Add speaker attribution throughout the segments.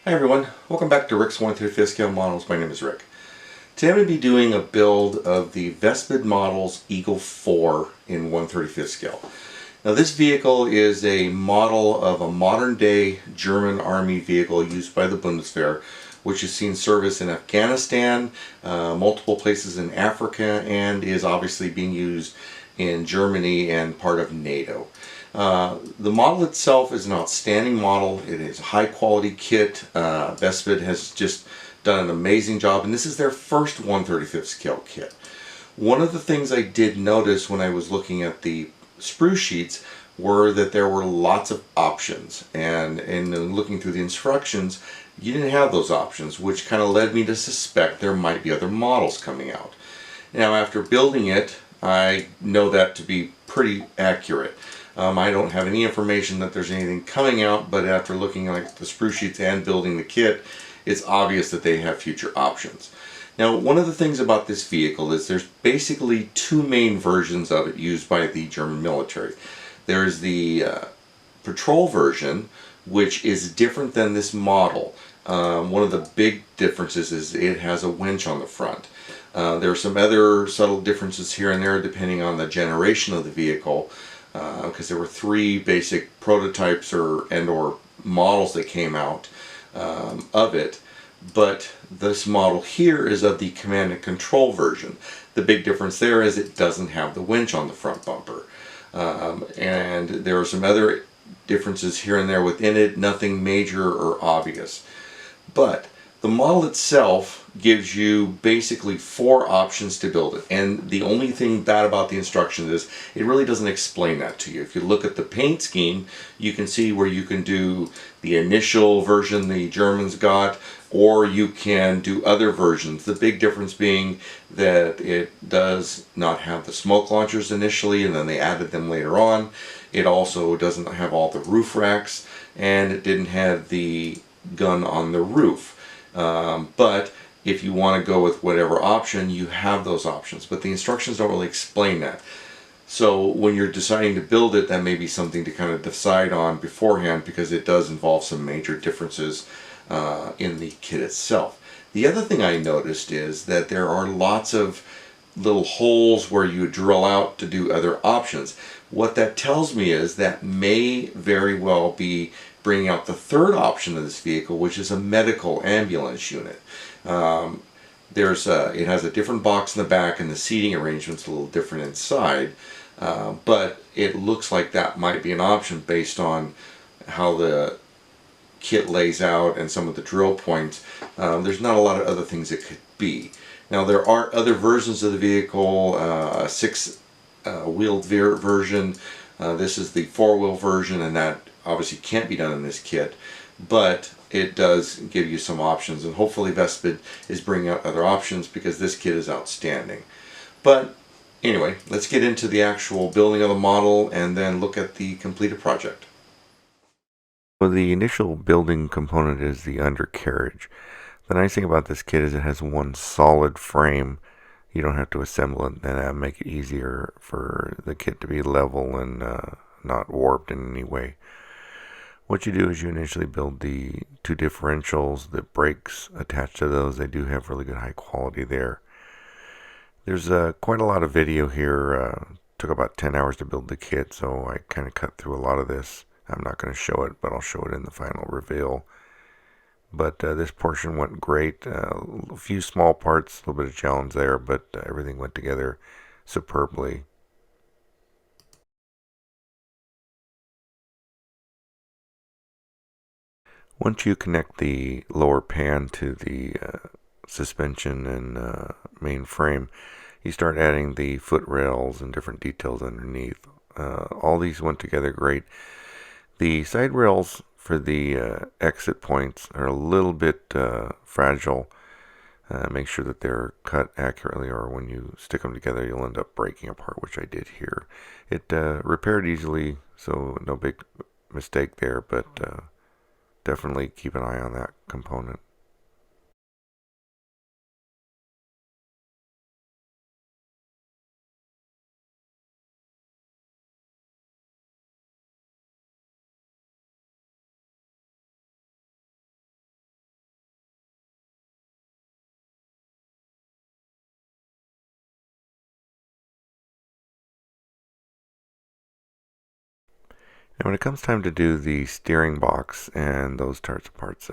Speaker 1: Hi everyone, welcome back to Rick's 1/35 scale models. My name is Rick. Today I'm going to be doing a build of the Vespid models Eagle IV in 1/35 scale. Now this vehicle is a model of a modern day German army vehicle used by the Bundeswehr, which has seen service in Afghanistan, multiple places in Africa, and is obviously being used in Germany and part of NATO. The model itself is an outstanding model. It is a high quality kit. Vespid has just done an amazing job, and this is their first 1/35 scale kit. One of the things I did notice when I was looking at the sprue sheets were that there were lots of options, and in looking through the instructions you didn't have those options, which kind of led me to suspect there might be other models coming out. Now after building it, I know that to be pretty accurate. I don't have any information that there's anything coming out, but after looking at the sprue sheets and building the kit, it's obvious that they have future options. Now, one of the things about this vehicle is there's basically two main versions of it used by the German military. There's the patrol version, which is different than this model. One of the big differences is it has a winch on the front. There are some other subtle differences here and there depending on the generation of the vehicle, because there were three basic prototypes or models that came out of it, but this model here is of the command and control version. The big difference there is it doesn't have the winch on the front bumper, and there are some other differences here and there within it, nothing major or obvious. But the model itself gives you basically four options to build it, and the only thing bad about the instructions is it really doesn't explain that to you. If you look at the paint scheme, you can see where you can do the initial version the Germans got, or you can do other versions. The big difference being that it does not have the smoke launchers initially, and then they added them later on. It also doesn't have all the roof racks, and it didn't have the gun on the roof. But if you want to go with whatever option, you have those options, but the instructions don't really explain that. So when you're deciding to build it, that may be something to kind of decide on beforehand, because it does involve some major differences in the kit itself. The other thing I noticed is that there are lots of little holes where you drill out to do other options. What that tells me is that may very well be bringing out the third option of this vehicle, which is a medical ambulance unit. It has a different box in the back, and the seating arrangement's a little different inside, but it looks like that might be an option based on how the kit lays out and some of the drill points. There's not a lot of other things it could be. Now there are other versions of the vehicle, a six-wheeled version. This is the four-wheel version, and that obviously can't be done in this kit, but it does give you some options, and hopefully Vespid is bringing out other options, because this kit is outstanding. But anyway, let's get into the actual building of the model and then look at the completed project. Well, the initial building component is the undercarriage. The nice thing about this kit is it has one solid frame. You don't have to assemble it, and that make it easier for the kit to be level and not warped in any way. What you do is you initially build the two differentials, the brakes attached to those. They do have really good high quality there. There's quite a lot of video here. Took about 10 hours to build the kit, so I kind of cut through a lot of this. I'm not going to show it, but I'll show it in the final reveal. But this portion went great. A few small parts, a little bit of challenge there, but everything went together superbly. Once you connect the lower pan to the suspension and main frame, you start adding the foot rails and different details underneath. All these went together great. The side rails for the exit points are a little bit fragile. Make sure that they're cut accurately, or when you stick them together you'll end up breaking apart, which I did here. It repaired easily, so no big mistake there, but definitely keep an eye on that component.
Speaker 2: And when it comes time to do the steering box and those types of parts,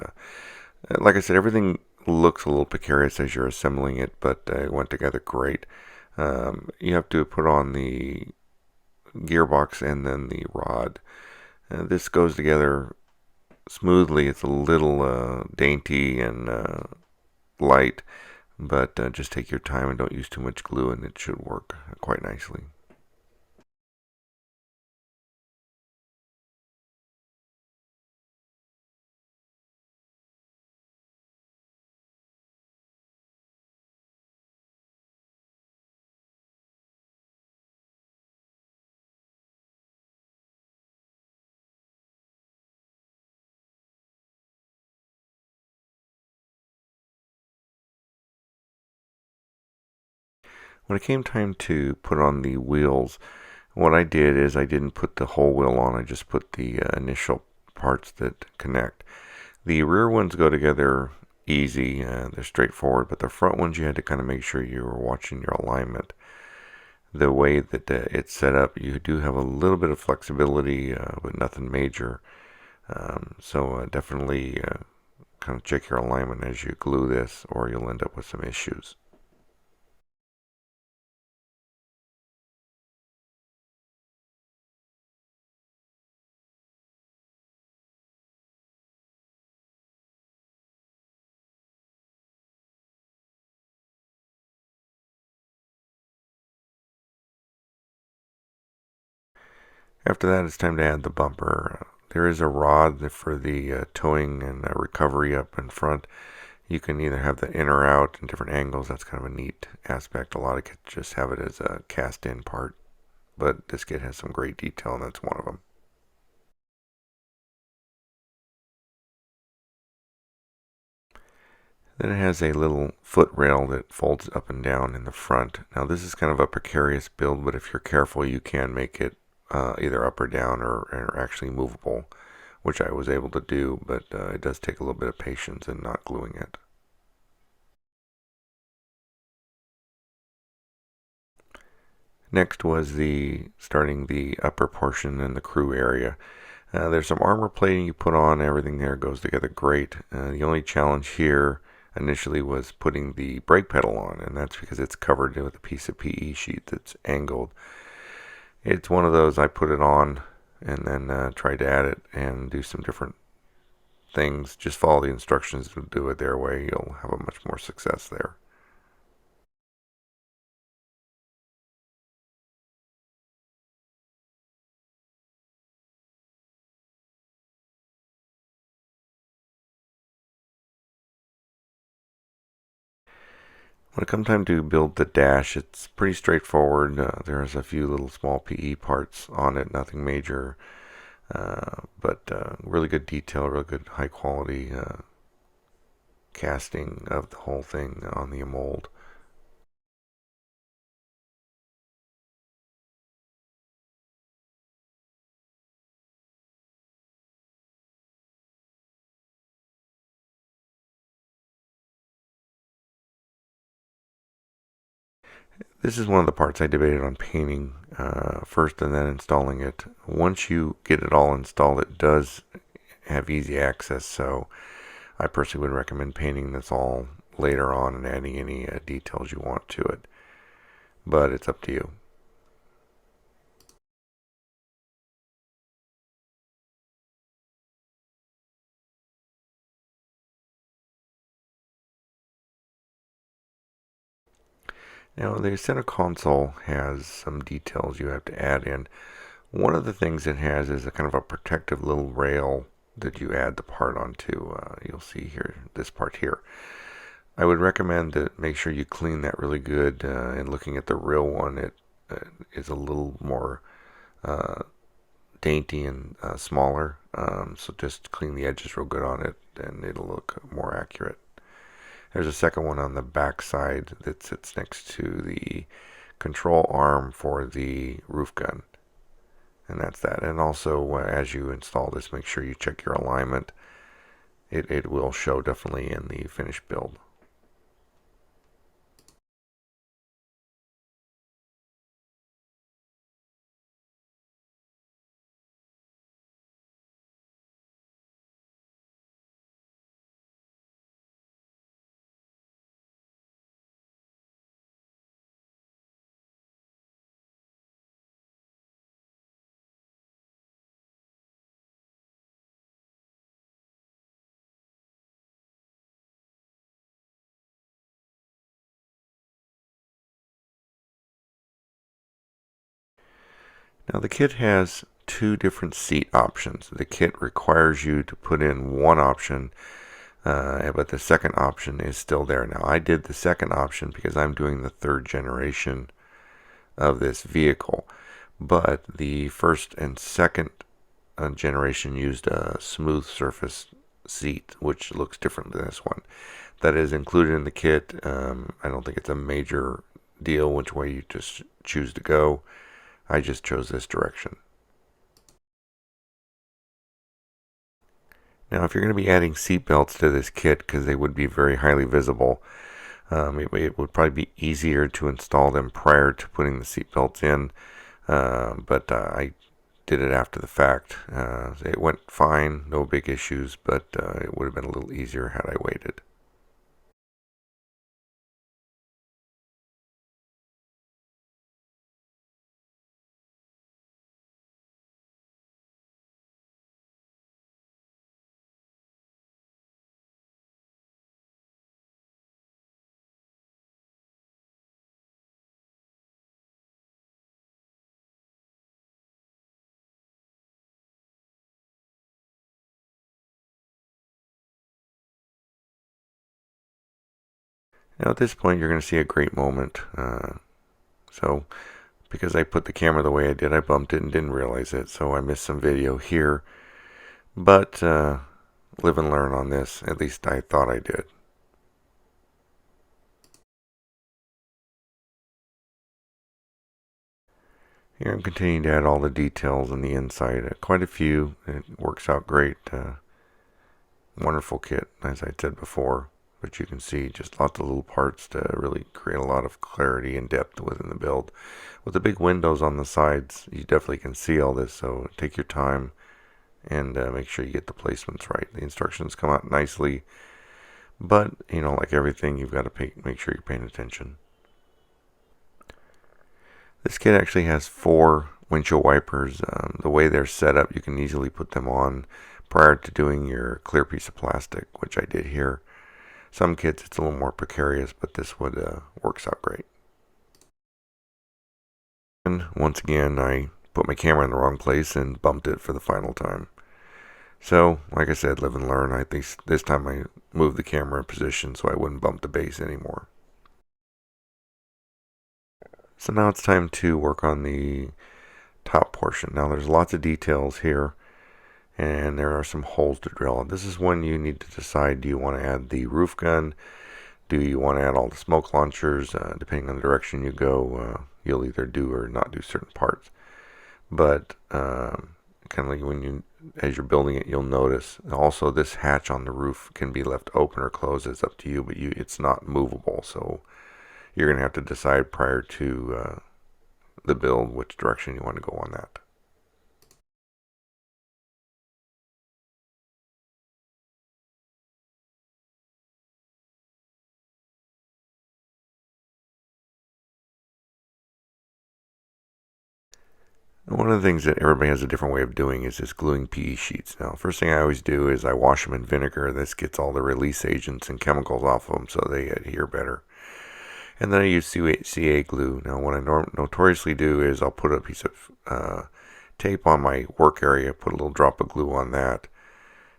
Speaker 2: like I said, everything looks a little precarious as you're assembling it, but it went together great. You have to put on the gearbox and then the rod. This goes together smoothly. It's a little dainty and light, but just take your time and don't use too much glue, and it should work quite nicely. When it came time to put on the wheels, what I did is I didn't put the whole wheel on. I just put the initial parts that connect. The rear ones go together easy. They're straightforward, but the front ones you had to kind of make sure you were watching your alignment. The way that it's set up, you do have a little bit of flexibility, but nothing major. So definitely kind of check your alignment as you glue this, or you'll end up with some issues. After that, it's time to add the bumper. There is a rod for the towing and recovery up in front. You can either have the in or out in different angles. That's kind of a neat aspect. A lot of kits just have it as a cast-in part, but this kit has some great detail, and that's one of them. Then it has a little foot rail that folds up and down in the front. Now this is kind of a precarious build, but if you're careful, you can make it either up or down or actually movable, which I was able to do, but it does take a little bit of patience in not gluing it. Next was the starting the upper portion and the crew area. There's some armor plating you put on. Everything there goes together great. The only challenge here initially was putting the brake pedal on, and that's because it's covered with a piece of PE sheet that's angled. It's one of those I put it on and then tried to add it and do some different things. Just follow the instructions to do it their way. You'll have a much more success there. When it comes time to build the dash, it's pretty straightforward. There's a few little small PE parts on it, nothing major, but really good detail, really good high quality casting of the whole thing on the mold. This is one of the parts I debated on painting first and then installing it. Once you get it all installed, it does have easy access, so I personally would recommend painting this all later on and adding any details you want to it. But it's up to you. Now, the center console has some details you have to add in. One of the things it has is a kind of a protective little rail that you add the part onto. You'll see here, this part here. I would recommend that make sure you clean that really good. And looking at the real one, it is a little more uh, dainty and smaller. So just clean the edges real good on it, and it'll look more accurate. There's a second one on the back side that sits next to the control arm for the roof gun, and that's that. And also, as you install this, make sure you check your alignment. It will show definitely in the finished build. Now the kit has two different seat options. The kit requires you to put in one option, but the second option is still there. Now I did the second option because I'm doing the third generation of this vehicle, but the first and second generation used a smooth surface seat, which looks different than this one. That is included in the kit. I don't think it's a major deal which way you just choose to go. I just chose this direction. Now, if you're going to be adding seat belts to this kit, because they would be very highly visible, it would probably be easier to install them prior to putting the seat belts in. But I did it after the fact. It went fine, no big issues, but it would have been a little easier had I waited. Now at this point you're going to see a great moment. So because I put the camera the way I did, I bumped it and didn't realize it, so I missed some video here. But live and learn on this. At least I thought I did. Here I'm continuing to add all the details on the inside. Quite a few. It works out great. Wonderful kit, as I said before. But you can see just lots of little parts to really create a lot of clarity and depth within the build. With the big windows on the sides, you definitely can see all this, so take your time and make sure you get the placements right. The instructions come out nicely, but like everything, you've got to make sure you're paying attention. This kit actually has 4 windshield wipers. The way they're set up, you can easily put them on prior to doing your clear piece of plastic, which I did here. Some kits it's a little more precarious, but this would works out great. And once again, I put my camera in the wrong place and bumped it for the final time. So, like I said, live and learn. I think this time I moved the camera in position so I wouldn't bump the base anymore. So now it's time to work on the top portion. Now there's lots of details here, and there are some holes to drill. This is when you need to decide, do you want to add the roof gun? Do you want to add all the smoke launchers? Depending on the direction you go, you'll either do or not do certain parts. But kind of like as you're building it, you'll notice also this hatch on the roof can be left open or closed. It's up to you, but it's not movable. So you're going to have to decide prior to the build which direction you want to go on that. One of the things that everybody has a different way of doing is just gluing PE sheets. Now, first thing I always do is I wash them in vinegar. This gets all the release agents and chemicals off of them so they adhere better. And then I use CA glue. Now, what I notoriously do is I'll put a piece of tape on my work area, put a little drop of glue on that,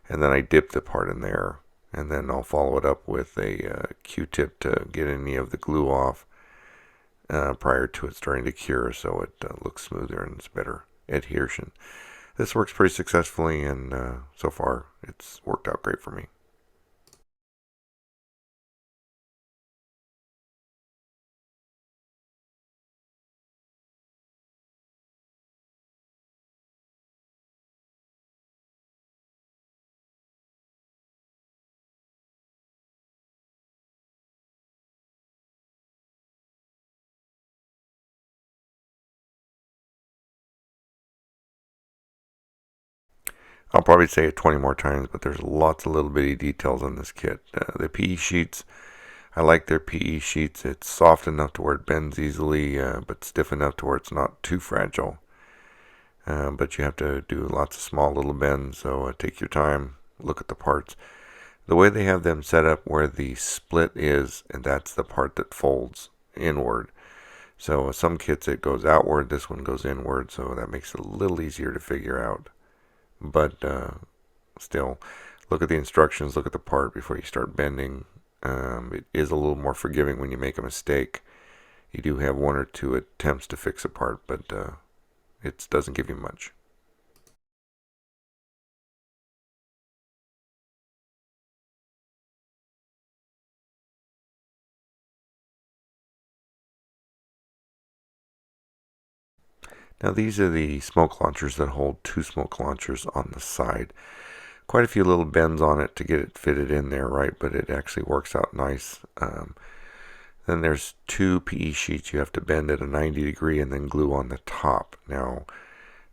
Speaker 2: and then I dip the part in there. And then I'll follow it up with a Q-tip to get any of the glue off. Prior to it starting to cure, so it looks smoother and it's better adhesion. This works pretty successfully, and so far it's worked out great for me. I'll probably say it 20 more times, but there's lots of little bitty details on this kit. The PE sheets, I like their PE sheets. It's soft enough to where it bends easily, but stiff enough to where it's not too fragile. But you have to do lots of small little bends, so take your time, look at the parts. The way they have them set up where the split is, and that's the part that folds inward. So some kits it goes outward, this one goes inward, so that makes it a little easier to figure out. But still, look at the instructions, look at the part before you start bending. It is a little more forgiving when you make a mistake. You do have one or two attempts to fix a part, but it doesn't give you much. Now these are the smoke launchers that hold two smoke launchers on the side. Quite a few little bends on it to get it fitted in there right, but it actually works out nice. Then there's two PE sheets you have to bend at a 90 degree and then glue on the top. Now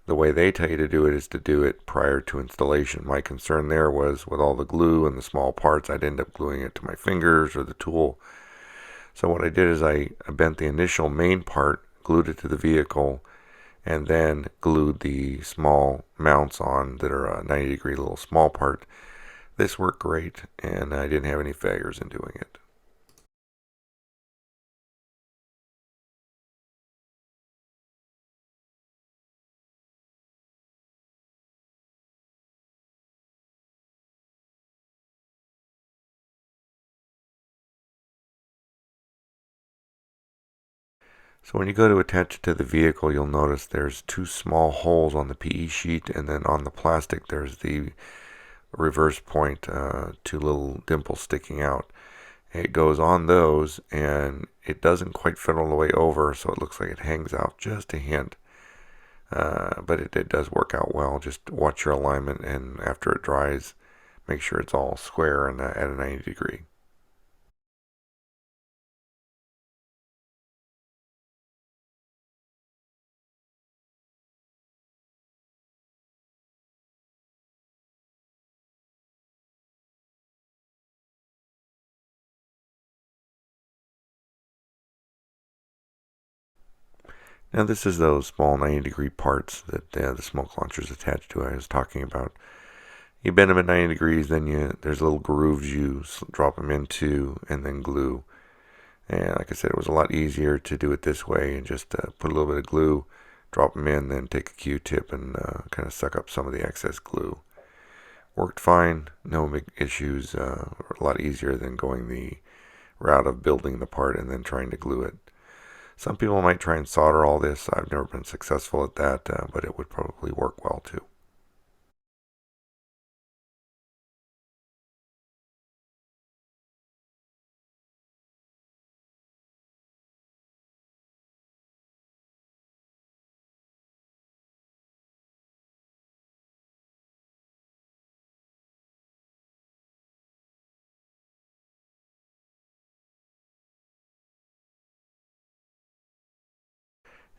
Speaker 2: the way they tell you to do it is to do it prior to installation. My concern there was with all the glue and the small parts, I'd end up gluing it to my fingers or the tool. So what I did is I bent the initial main part, glued it to the vehicle, and then glued the small mounts on that are a 90 degree little small part. This worked great, and I didn't have any failures in doing it. So when you go to attach it to the vehicle, you'll notice there's two small holes on the PE sheet, and then on the plastic there's the reverse point, two little dimples sticking out. It goes on those, and it doesn't quite fit all the way over, so it looks like it hangs out just a hint. But it does work out well. Just watch your alignment, and after it dries, make sure it's all square and at a 90 degree. Now this is those small 90 degree parts that the smoke launchers attached to I was talking about. You bend them at 90 degrees, then there's little grooves you drop them into and then glue. And like I said, it was a lot easier to do it this way and just put a little bit of glue, drop them in, then take a Q-tip and kind of suck up some of the excess glue. Worked fine, no big issues, a lot easier than going the route of building the part and then trying to glue it. Some people might try and solder all this. I've never been successful at that, but it would probably work well too.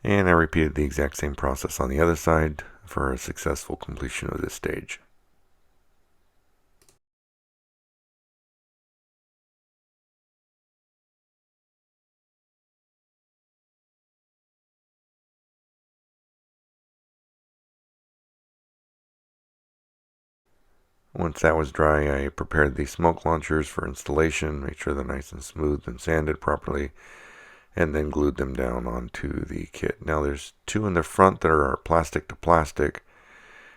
Speaker 2: And I repeated the exact same process on the other side for a successful completion of this stage. Once that was dry, I prepared the smoke launchers for installation, made sure they're nice and smooth and sanded properly, and then glued them down onto the kit. Now there's two in the front that are plastic to plastic,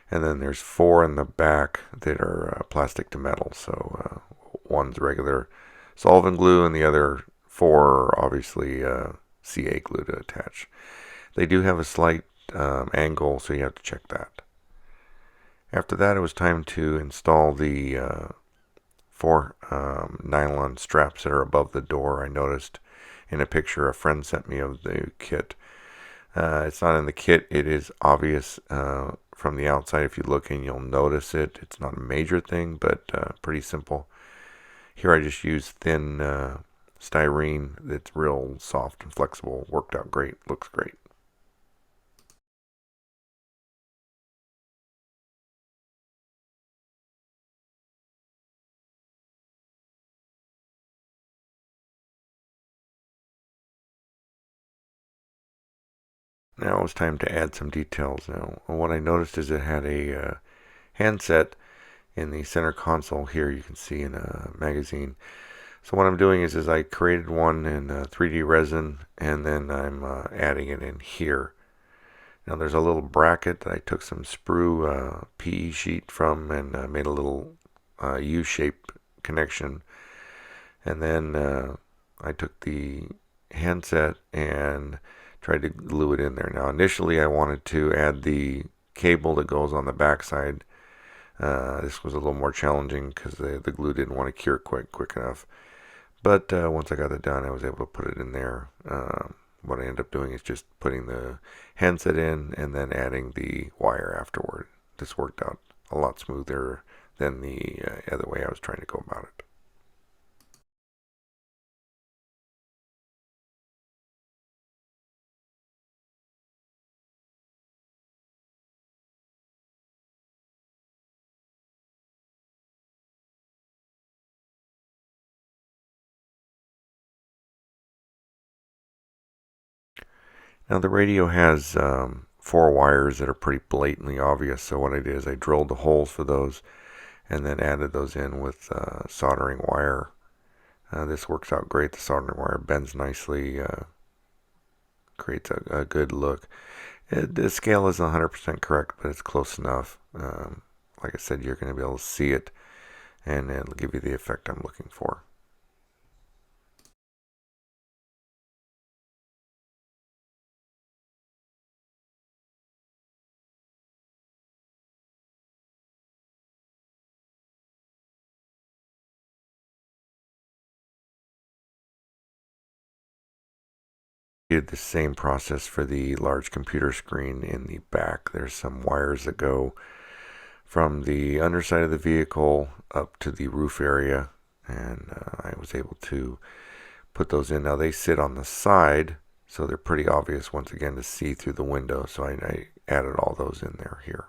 Speaker 2: and then there's four in the back that are plastic to metal. So one's regular solvent glue, and the other four are obviously CA glue to attach. They do have a slight angle, so you have to check that. After that, it was time to install the four nylon straps that are above the door. I noticed in a picture a friend sent me of the kit. It's not in the kit. It is obvious from the outside. If you look in, you'll notice it. It's not a major thing, but pretty simple. Here I just used thin styrene that's real soft and flexible. Worked out great. Looks great. Now it was time to add some details. Now, what I noticed is it had a handset in the center console here. You can see in a magazine. So what I'm doing is I created one in 3D resin, and then I'm adding it in here. Now there's a little bracket that I took some sprue PE sheet from and made a little U-shaped connection. And then I took the handset and tried to glue it in there. Now initially I wanted to add the cable that goes on the backside. This was a little more challenging because the glue didn't want to cure quick enough. But once I got it done, I was able to put it in there. What I ended up doing is just putting the handset in and then adding the wire afterward. This worked out a lot smoother than the other way I was trying to go about it. Now the radio has four wires that are pretty blatantly obvious. So what I did is I drilled the holes for those and then added those in with soldering wire. This works out great. The soldering wire bends nicely, creates a good look. The scale isn't 100% correct, but it's close enough. Like I said, you're going to be able to see it, and it'll give you the effect I'm looking for. Did the same process for the large computer screen in the back. There's some wires that go from the underside of the vehicle up to the roof area, and I was able to put those in. Now they sit on the side, so they're pretty obvious once again to see through the window, so I added all those in there here.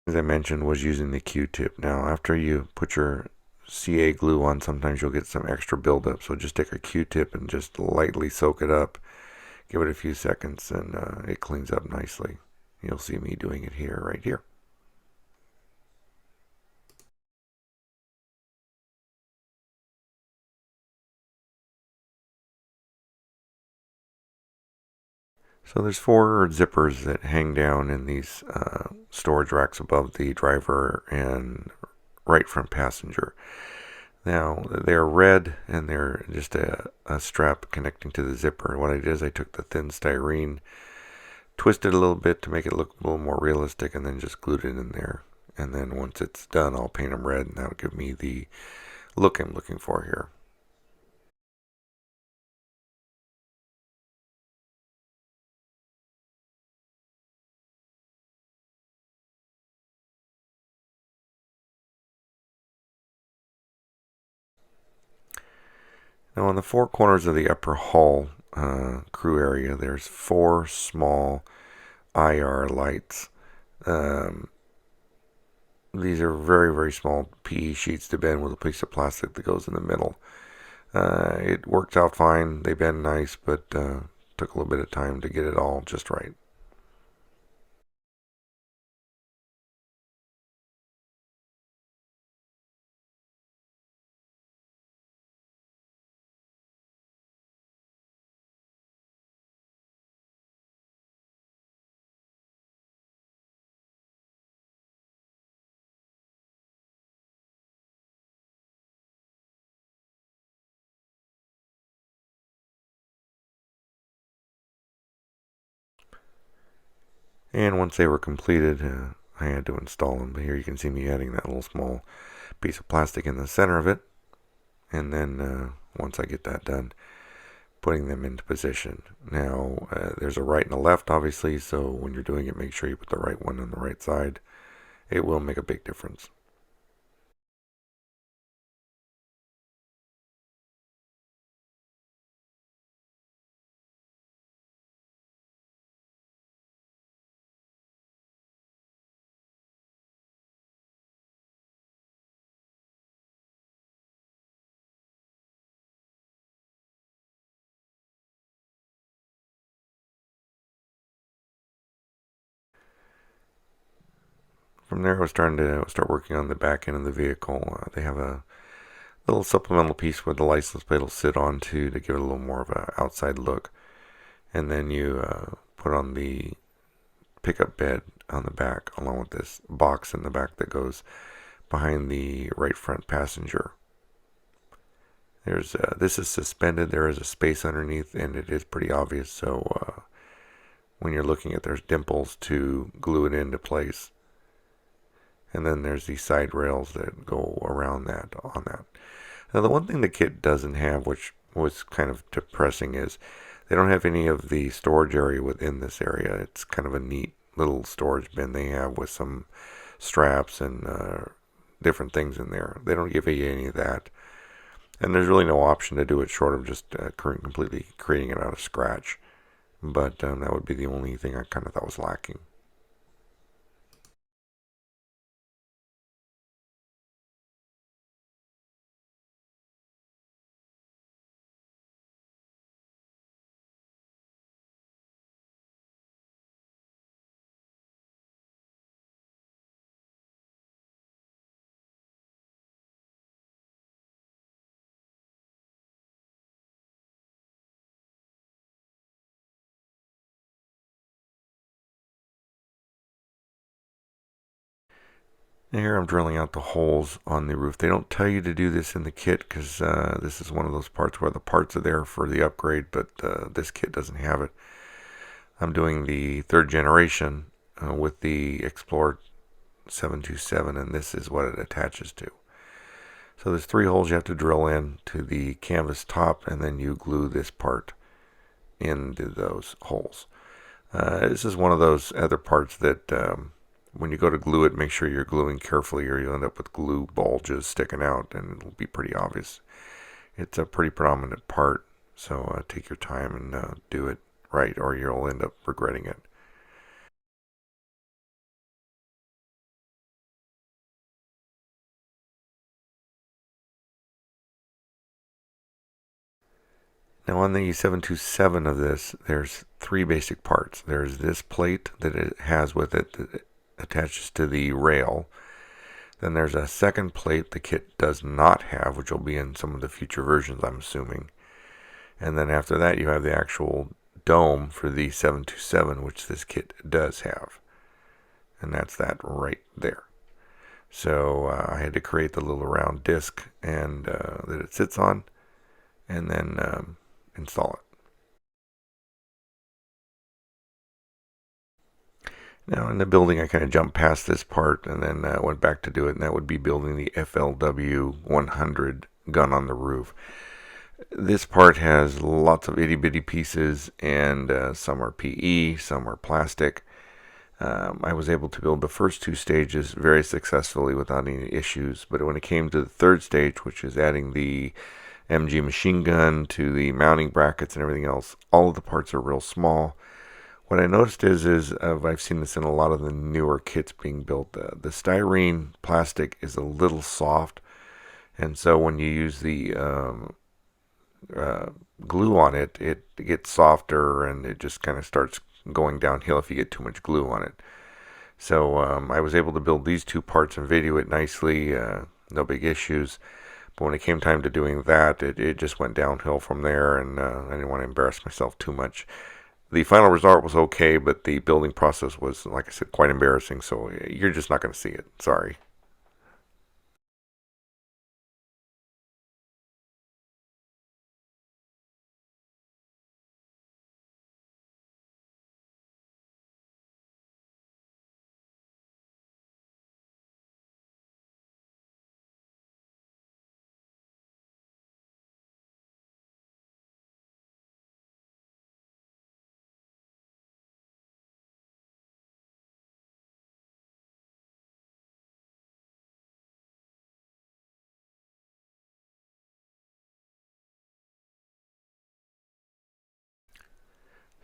Speaker 2: As I mentioned, was using the Q-tip. Now after you put your CA glue on, sometimes you'll get some extra buildup, so just take a Q-tip and just lightly soak it up. Give it a few seconds and it cleans up nicely. You'll see me doing it here, right here. So there's four zippers that hang down in these storage racks above the driver and right front passenger. Now they're red and they're just a strap connecting to the zipper. What I did is I took the thin styrene, twisted it a little bit to make it look a little more realistic, and then just glued it in there. And then once it's done, I'll paint them red, and that'll give me the look I'm looking for here. Now on the four corners of the upper hull crew area, there's four small IR lights. Um, these are very small PE sheets to bend with a piece of plastic that goes in the middle. It worked out fine. They bend nice, but took a little bit of time to get it all just right. And once they were completed, I had to install them. But here you can see me adding that little small piece of plastic in the center of it. And then once I get that done, putting them into position. Now, there's a right and a left, obviously, so when you're doing it, make sure you put the right one on the right side. It will make a big difference. From there, I was starting to start working on the back end of the vehicle. They have a little supplemental piece where the license plate will sit on to give it a little more of an outside look. And then you put on the pickup bed on the back, along with this box in the back that goes behind the right front passenger. This is suspended. There is a space underneath, and it is pretty obvious. So when you're looking at, there's dimples to glue it into place, and then there's these side rails that go around that on that. Now, the one thing the kit doesn't have, which was kind of depressing, is they don't have any of the storage area within this area. It's kind of a neat little storage bin they have with some straps and different things in there. They don't give you any of that. And there's really no option to do it short of just completely creating it out of scratch. But that would be the only thing I kind of thought was lacking. And here I'm drilling out the holes on the roof. They don't tell you to do this in the kit because this is one of those parts where the parts are there for the upgrade, but this kit doesn't have it. I'm doing the third generation with the Explorer 727, and this is what it attaches to. So there's 3 holes you have to drill in to the canvas top, and then you glue this part into those holes. This is one of those other parts that when you go to glue it, make sure you're gluing carefully or you'll end up with glue bulges sticking out, and it'll be pretty obvious. It's a pretty predominant part, so take your time and do it right, or you'll end up regretting it. Now on the 727 of this, there's 3 basic parts. There's this plate that it has with it that it attaches to the rail. Then there's a second plate the kit does not have, which will be in some of the future versions, I'm assuming. And then after that, you have the actual dome for the 727, which this kit does have. And that's that right there. So I had to create the little round disc and that it sits on, and then install it. Now in the building, I kind of jumped past this part and then went back to do it, and that would be building the FLW 100 gun on the roof. This part has lots of itty bitty pieces, and some are PE, some are plastic. I was able to build the first 2 stages very successfully without any issues, but when it came to the third stage, which is adding the MG machine gun to the mounting brackets and everything else, all of the parts are real small. What I noticed is I've seen this in a lot of the newer kits being built. The styrene plastic is a little soft, and so when you use the glue on it, it gets softer and it just kind of starts going downhill if you get too much glue on it. So I was able to build these 2 parts and video it nicely, no big issues. But when it came time to doing that, it just went downhill from there, and I didn't want to embarrass myself too much. The final result was okay, but the building process was, like I said, quite embarrassing, so you're just not going to see it. Sorry.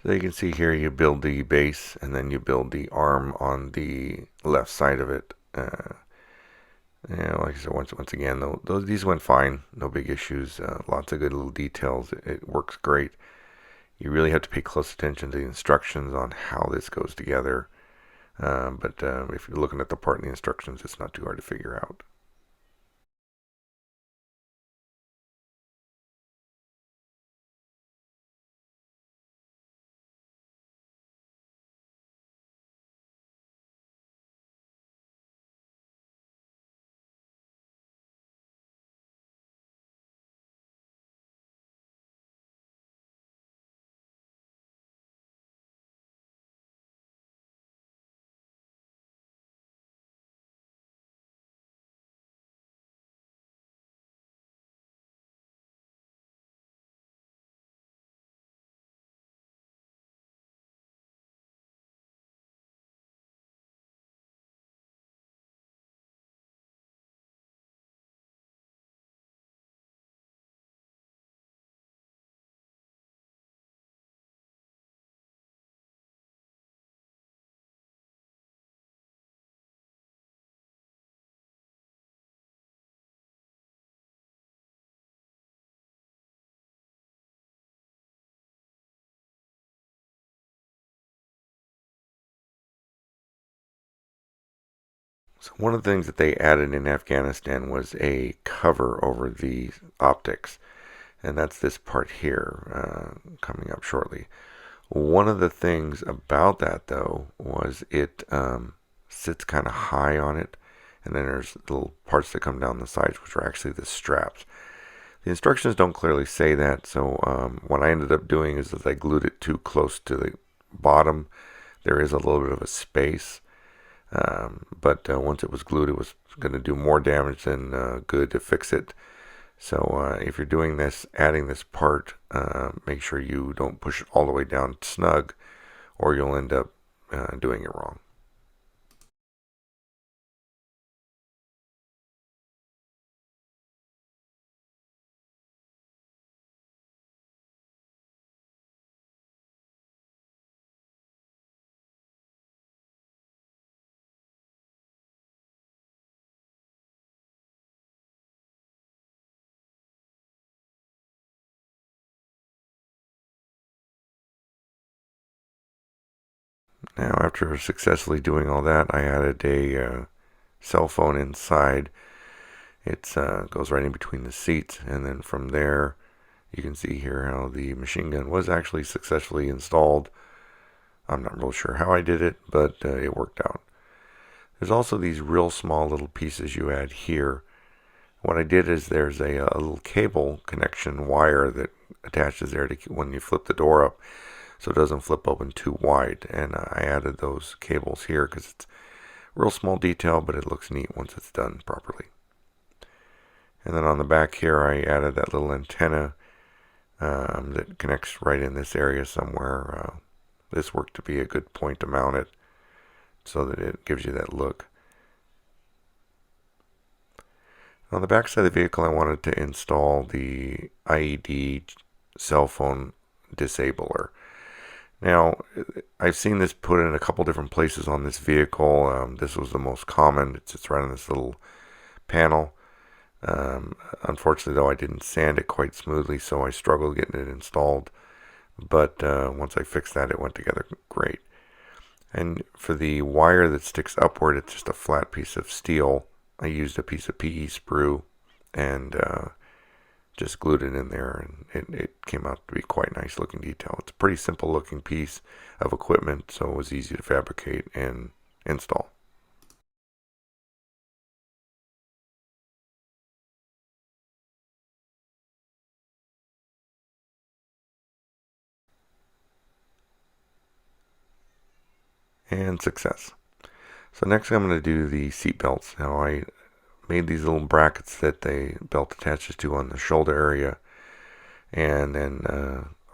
Speaker 2: So you can see here you build the base, and then you build the arm on the left side of it. Yeah, like I said, once again, these went fine, no big issues. Lots of good little details. It works great. You really have to pay close attention to the instructions on how this goes together. but if you're looking at the part in the instructions, it's not too hard to figure out. So one of the things that they added in Afghanistan was a cover over the optics, and that's this part here coming up shortly. One of the things about that, though, was it sits kind of high on it, and then there's little parts that come down the sides, which are actually the straps. The instructions don't clearly say that, so what I ended up doing is that I glued it too close to the bottom. There is a little bit of a space, but once it was glued, it was going to do more damage than good to fix it. So if you're doing this, adding this part, make sure you don't push it all the way down snug, or you'll end up doing it wrong. Now, after successfully doing all that, I added a cell phone inside. It goes right in between the seats, and then from there, you can see here how the machine gun was actually successfully installed. I'm not real sure how I did it, but it worked out. There's also these real small little pieces you add here. What I did is there's a little cable connection wire that attaches there to when you flip the door up, so it doesn't flip open too wide. And I added those cables here because it's a real small detail, but it looks neat once it's done properly. And then on the back here, I added that little antenna that connects right in this area somewhere. This worked to be a good point to mount it so that it gives you that look. On the back side of the vehicle, I wanted to install the IED cell phone disabler. Now, I've seen this put in a couple different places on this vehicle. This was the most common. It sits right on this little panel. Unfortunately, though, I didn't sand it quite smoothly, so I struggled getting it installed. But once I fixed that, it went together great. And for the wire that sticks upward, it's just a flat piece of steel. I used a piece of PE sprue and just glued it in there, and it came out to be quite nice looking detail. It's a pretty simple looking piece of equipment, so it was easy to fabricate and install. And success. So next I'm going to do the seat belts. Now I made these little brackets that the belt attaches to on the shoulder area, and then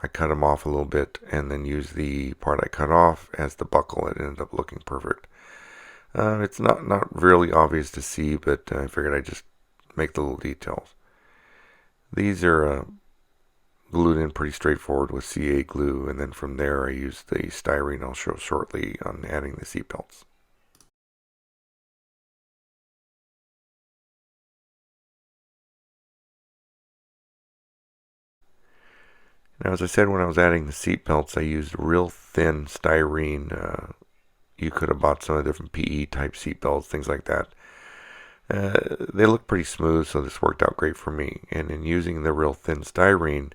Speaker 2: I cut them off a little bit and then used the part I cut off as the buckle. It ended up looking perfect. It's not really obvious to see, but I figured I'd just make the little details. These are glued in pretty straightforward with CA glue, and then from there I used the styrene I'll show shortly on adding the seat belts. Now, as I said, when I was adding the seat belts, I used real thin styrene you could have bought some of the different PE type seat belts, things like that. They look pretty smooth, so this worked out great for me. And in using the real thin styrene,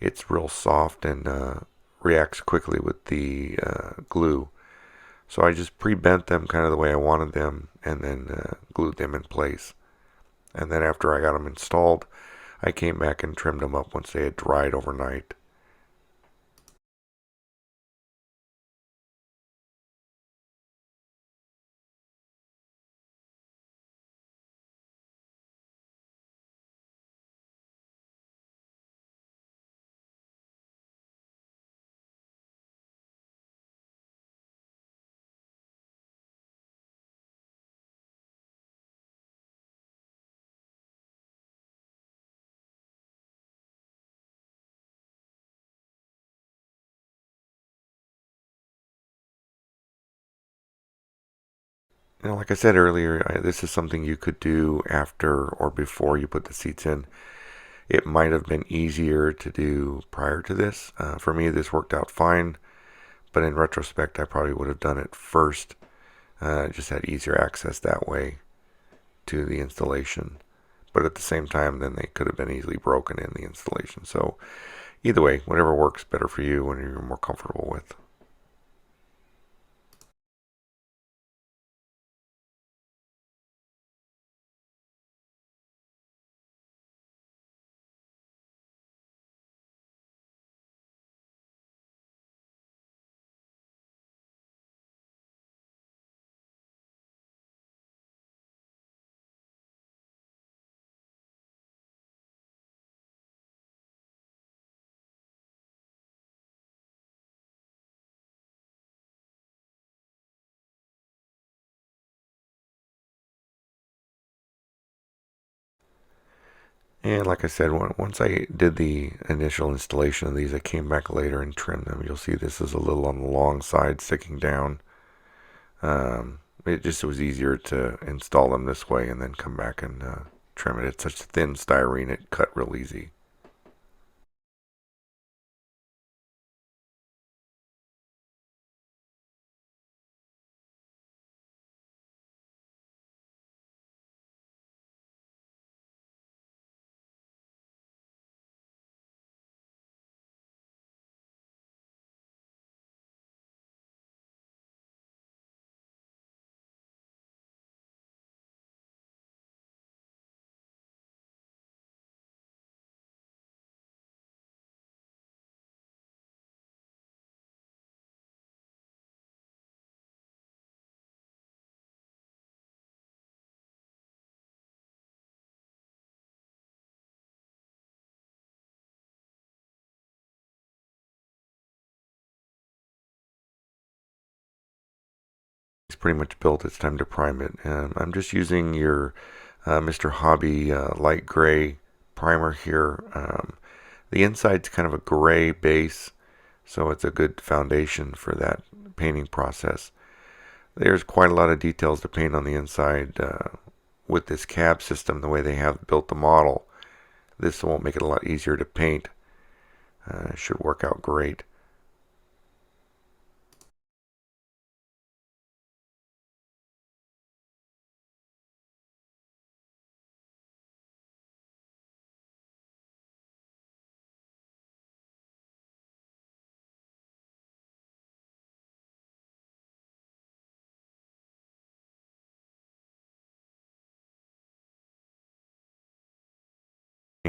Speaker 2: it's real soft and reacts quickly with the glue. So I just pre-bent them kind of the way I wanted them, and then glued them in place. And then after I got them installed, I came back and trimmed them up once they had dried overnight. Like I said earlier, this is something you could do after or before you put the seats in. It might have been easier to do prior to this. For me, this worked out fine, but in retrospect, I probably would have done it first. Just had easier access that way to the installation. But at the same time, then they could have been easily broken in the installation. So either way, whatever works better for you and you're more comfortable with. And like I said, once I did the initial installation of these, I came back later and trimmed them. You'll see this is a little on the long side sticking down. It just was easier to install them this way and then come back and trim it. It's such thin styrene, it cut real easy. It's pretty much built. It's time to prime it. I'm just using your Mr. Hobby light gray primer here. The inside's kind of a gray base, so it's a good foundation for that painting process. There's quite a lot of details to paint on the inside with this cab system, the way they have built the model. This will make it a lot easier to paint. Should work out great.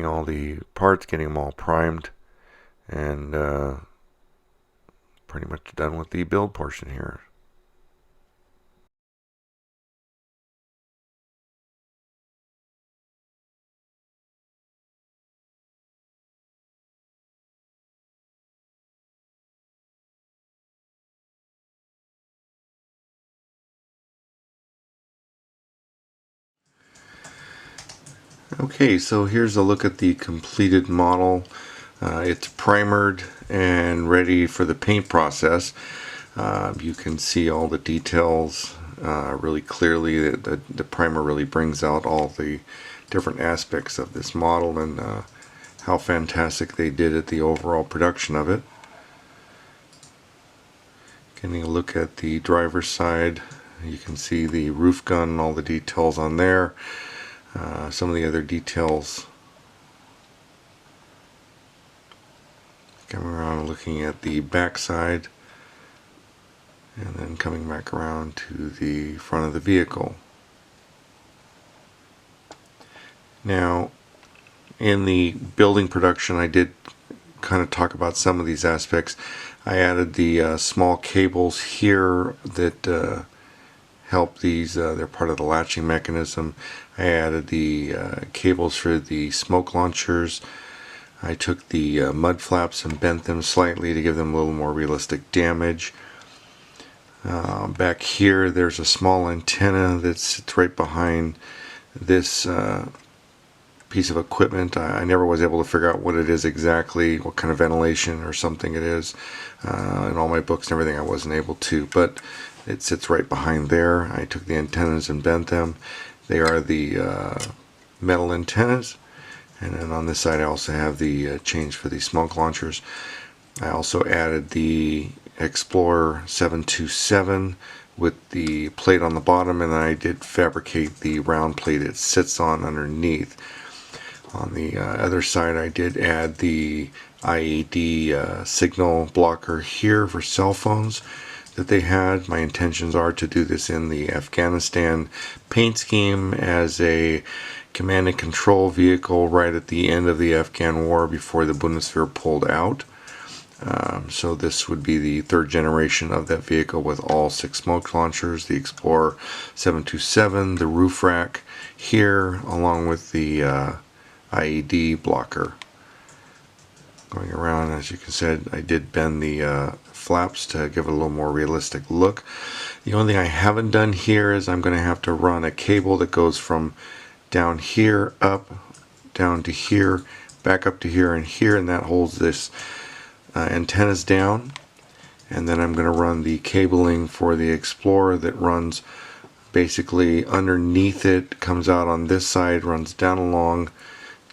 Speaker 2: All the parts, getting them all primed, and pretty much done with the build portion here. Okay, so here's a look at the completed model. It's primered and ready for the paint process. You can see all the details really clearly. The primer really brings out all the different aspects of this model and how fantastic they did at the overall production of it. Getting a look at the driver's side, you can see the roof gun and all the details on there. Some of the other details. Coming around and looking at the back side, and then coming back around to the front of the vehicle. Now, in the building production, I did kind of talk about some of these aspects. I added the small cables here that help these, they're part of the latching mechanism. I added the cables for the smoke launchers. I took the mud flaps and bent them slightly to give them a little more realistic damage. Back here there's a small antenna that sits right behind this piece of equipment. I never was able to figure out what it is exactly, what kind of ventilation or something it is. In all my books and everything I wasn't able to, but it sits right behind there. I took the antennas and bent them. They are the metal antennas. And then on this side I also have the change for the smoke launchers. I also added the Explorer 727 with the plate on the bottom, and then I did fabricate the round plate it sits on underneath. On the other side I did add the IED signal blocker here for cell phones that they had. My intentions are to do this in the Afghanistan paint scheme as a command and control vehicle right at the end of the Afghan war before the Bundeswehr pulled out. So this would be the third generation of that vehicle with all 6 smoke launchers, the Explorer 727, the roof rack here, along with the IED blocker. Going around, as you can see, I did bend the flaps to give it a little more realistic look. The only thing I haven't done here is I'm going to have to run a cable that goes from down here up down to here, back up to here and here, and that holds this antennas down. And then I'm going to run the cabling for the Explorer that runs basically underneath it, comes out on this side, runs down along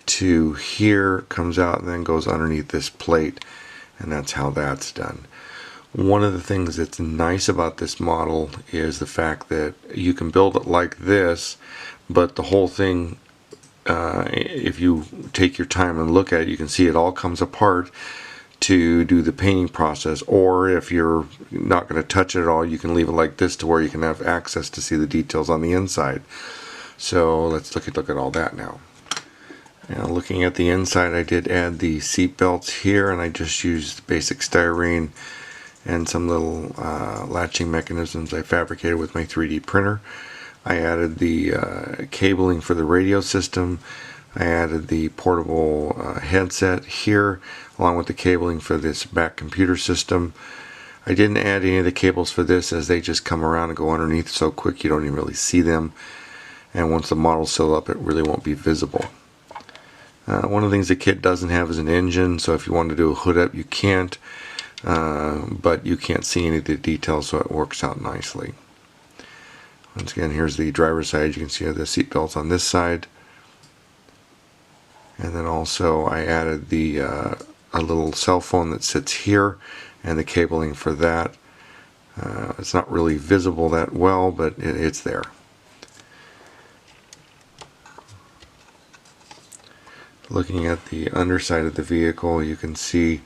Speaker 2: to here, comes out, and then goes underneath this plate, and that's how that's done. One of the things that's nice about this model is the fact that you can build it like this, but the whole thing, if you take your time and look at it, you can see it all comes apart to do the painting process. Or if you're not going to touch it at all, you can leave it like this to where you can have access to see the details on the inside. So let's look at all that now. Now, looking at the inside, I did add the seat belts here, and I just used basic styrene and some little latching mechanisms I fabricated with my 3D printer. I added the cabling for the radio system. I added the portable headset here, along with the cabling for this back computer system. I didn't add any of the cables for this, as they just come around and go underneath so quick you don't even really see them. And once the model's sealed up, it really won't be visible. One of the things the kit doesn't have is an engine, so if you want to do a hood up, you can't. But you can't see any of the details, so it works out nicely. Once again, here's the driver's side. You can see the seat belts on this side. And then also I added the a little cell phone that sits here, and the cabling for that. It's not really visible that well, but it's there. Looking at the underside of the vehicle, you can see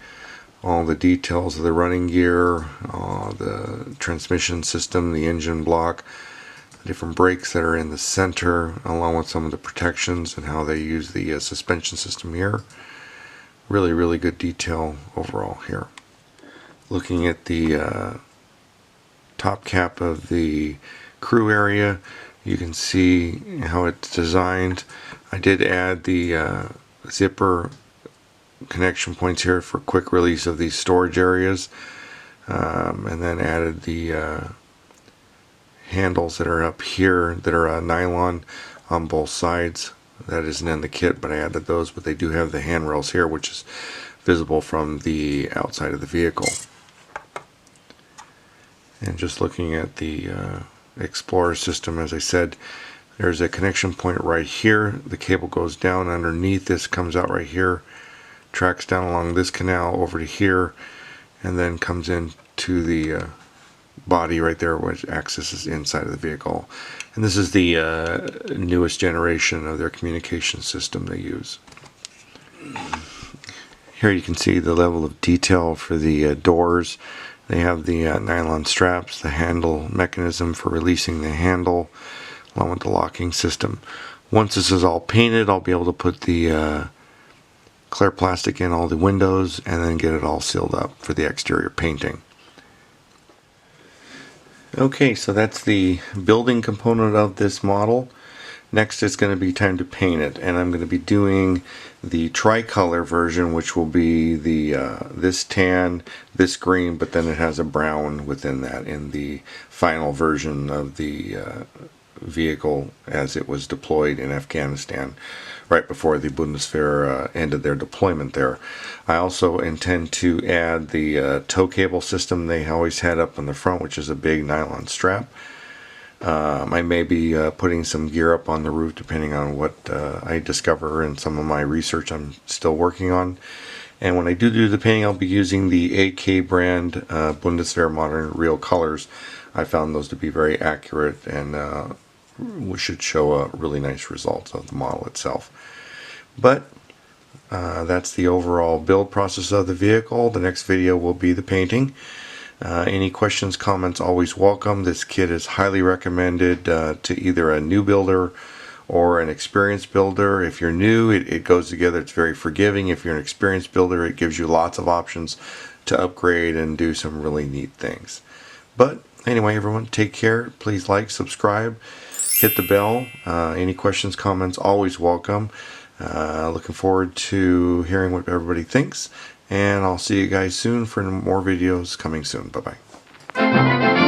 Speaker 2: all the details of the running gear, the transmission system, the engine block, the different brakes that are in the center, along with some of the protections and how they use the suspension system here. Really, really good detail overall here. Looking at the top cap of the crew area, you can see how it's designed. I did add the zipper connection points here for quick release of these storage areas, and then added the handles that are up here that are nylon on both sides. That isn't in the kit, but I added those, but they do have the handrails here, which is visible from the outside of the vehicle. And just looking at the Explorer system, as I said, there's a connection point right here. The cable goes down underneath this, comes out right here, tracks down along this canal over to here, and then comes into the body right there, which accesses inside of the vehicle. And this is the newest generation of their communication system they use. Here you can see the level of detail for the doors. They have the nylon straps, the handle mechanism for releasing the handle, along with the locking system. Once this is all painted, I'll be able to put the clear plastic in all the windows and then get it all sealed up for the exterior painting. Okay, so that's the building component of this model. Next it's going to be time to paint it, and I'm going to be doing the tricolor version, which will be the this tan, this green, but then it has a brown within that in the final version of the vehicle as it was deployed in Afghanistan right before the Bundeswehr ended their deployment there. I also intend to add the tow cable system they always had up on the front, which is a big nylon strap. I may be putting some gear up on the roof depending on what I discover in some of my research I'm still working on. And when I do the painting, I'll be using the AK brand Bundeswehr Modern Real Colors. I found those to be very accurate and should show a really nice result of the model itself. But that's the overall build process of the vehicle. The next video will be the painting. Any questions, comments, always welcome. This kit is highly recommended to either a new builder or an experienced builder. If you're new, it goes together. It's very forgiving. If you're an experienced builder, it gives you lots of options to upgrade and do some really neat things. But anyway, everyone, take care. Please like, subscribe, hit the bell. Any questions, comments, always welcome. Looking forward to hearing what everybody thinks. And I'll see you guys soon for more videos coming soon. Bye-bye.